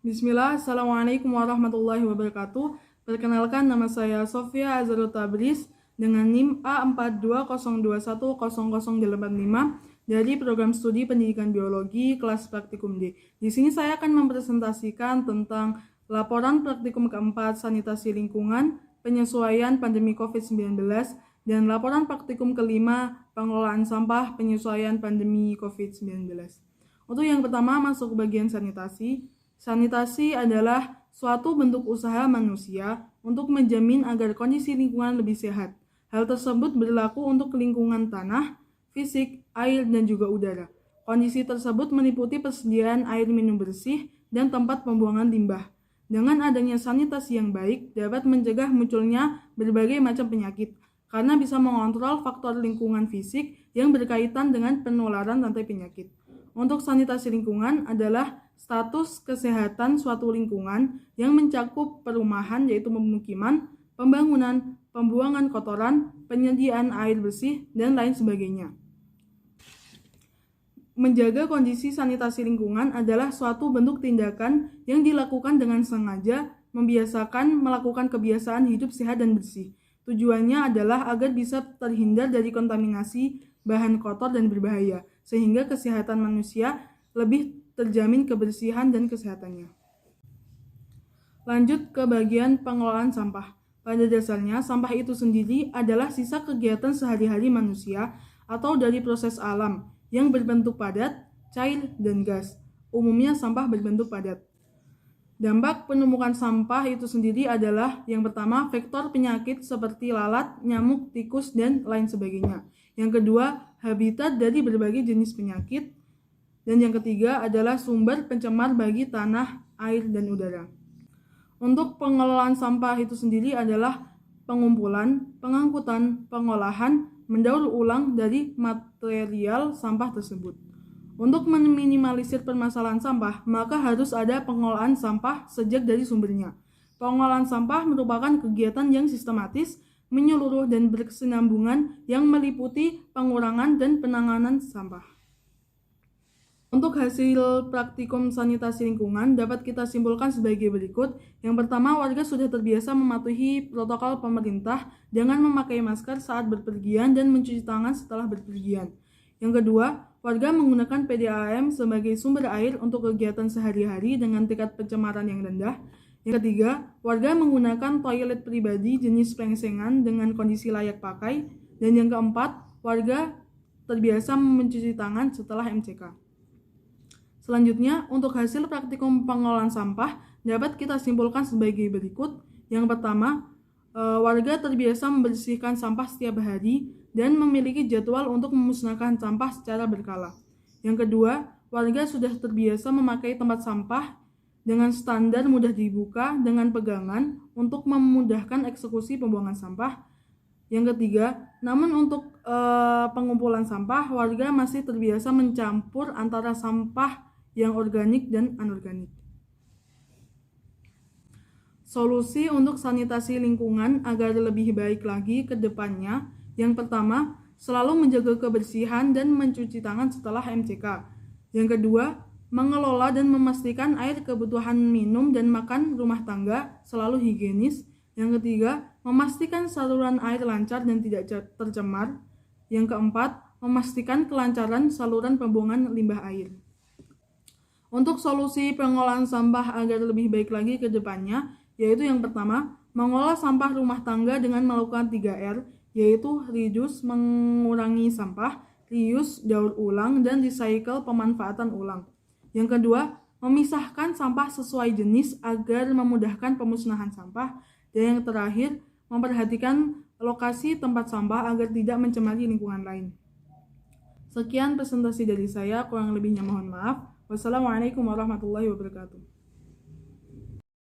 Bismillah, Assalamualaikum warahmatullahi wabarakatuh. Perkenalkan, nama saya Sofia Azharul Tabriz dengan NIM A4202100085 dari Program Studi Pendidikan Biologi kelas Praktikum D. Di sini saya akan mempresentasikan tentang laporan praktikum keempat sanitasi lingkungan, penyesuaian pandemi COVID-19, dan laporan praktikum kelima pengelolaan sampah penyesuaian pandemi COVID-19. Untuk yang pertama, masuk ke bagian sanitasi. Sanitasi adalah suatu bentuk usaha manusia untuk menjamin agar kondisi lingkungan lebih sehat. Hal tersebut berlaku untuk lingkungan tanah, fisik, air, dan juga udara. Kondisi tersebut meliputi persediaan air minum bersih dan tempat pembuangan limbah. Dengan adanya sanitasi yang baik, dapat mencegah munculnya berbagai macam penyakit, karena bisa mengontrol faktor lingkungan fisik yang berkaitan dengan penularan rantai penyakit. Untuk sanitasi lingkungan adalah status kesehatan suatu lingkungan yang mencakup perumahan yaitu pemukiman, pembangunan, pembuangan kotoran, penyediaan air bersih, dan lain sebagainya. Menjaga kondisi sanitasi lingkungan adalah suatu bentuk tindakan yang dilakukan dengan sengaja, membiasakan melakukan kebiasaan hidup sehat dan bersih. Tujuannya adalah agar bisa terhindar dari kontaminasi bahan kotor dan berbahaya, sehingga kesehatan manusia lebih terjamin kebersihan dan kesehatannya. Lanjut ke bagian pengelolaan sampah. Pada dasarnya, sampah itu sendiri adalah sisa kegiatan sehari-hari manusia atau dari proses alam yang berbentuk padat, cair, dan gas. Umumnya sampah berbentuk padat. Dampak penumpukan sampah itu sendiri adalah yang pertama, vektor penyakit seperti lalat, nyamuk, tikus, dan lain sebagainya. Yang kedua, habitat dari berbagai jenis penyakit. Dan yang ketiga adalah sumber pencemar bagi tanah, air, dan udara. Untuk pengelolaan sampah itu sendiri adalah pengumpulan, pengangkutan, pengolahan, mendaur ulang dari material sampah tersebut. Untuk meminimalisir permasalahan sampah, maka harus ada pengolahan sampah sejak dari sumbernya. Pengolahan sampah merupakan kegiatan yang sistematis, menyeluruh, dan berkesinambungan yang meliputi pengurangan dan penanganan sampah. Untuk hasil praktikum sanitasi lingkungan dapat kita simpulkan sebagai berikut. Yang pertama, warga sudah terbiasa mematuhi protokol pemerintah dengan memakai masker saat berpergian dan mencuci tangan setelah berpergian. Yang kedua, warga menggunakan PDAM sebagai sumber air untuk kegiatan sehari-hari dengan tingkat pencemaran yang rendah. Yang ketiga, warga menggunakan toilet pribadi jenis plengsengan dengan kondisi layak pakai. Dan yang keempat, warga terbiasa mencuci tangan setelah MCK. Selanjutnya, untuk hasil praktikum pengolahan sampah dapat kita simpulkan sebagai berikut. Yang pertama, warga terbiasa membersihkan sampah setiap hari dan memiliki jadwal untuk memusnahkan sampah secara berkala. Yang kedua, warga sudah terbiasa memakai tempat sampah dengan standar mudah dibuka dengan pegangan untuk memudahkan eksekusi pembuangan sampah. Yang ketiga, namun untuk pengumpulan sampah, warga masih terbiasa mencampur antara sampah yang organik dan anorganik. Solusi untuk sanitasi lingkungan agar lebih baik lagi ke depannya, yang pertama, selalu menjaga kebersihan dan mencuci tangan setelah MCK. Yang kedua, mengelola dan memastikan air kebutuhan minum dan makan rumah tangga selalu higienis. Yang ketiga, memastikan saluran air lancar dan tidak tercemar. Yang keempat, memastikan kelancaran saluran pembuangan limbah air. Untuk solusi pengolahan sampah agar lebih baik lagi ke depannya, yaitu yang pertama, mengolah sampah rumah tangga dengan melakukan 3R, yaitu reduce, mengurangi sampah, reuse, daur ulang, dan recycle, pemanfaatan ulang. Yang kedua, memisahkan sampah sesuai jenis agar memudahkan pemusnahan sampah. Dan yang terakhir, memperhatikan lokasi tempat sampah agar tidak mencemari lingkungan lain. Sekian presentasi dari saya, kurang lebihnya mohon maaf. Wassalamualaikum warahmatullahi wabarakatuh.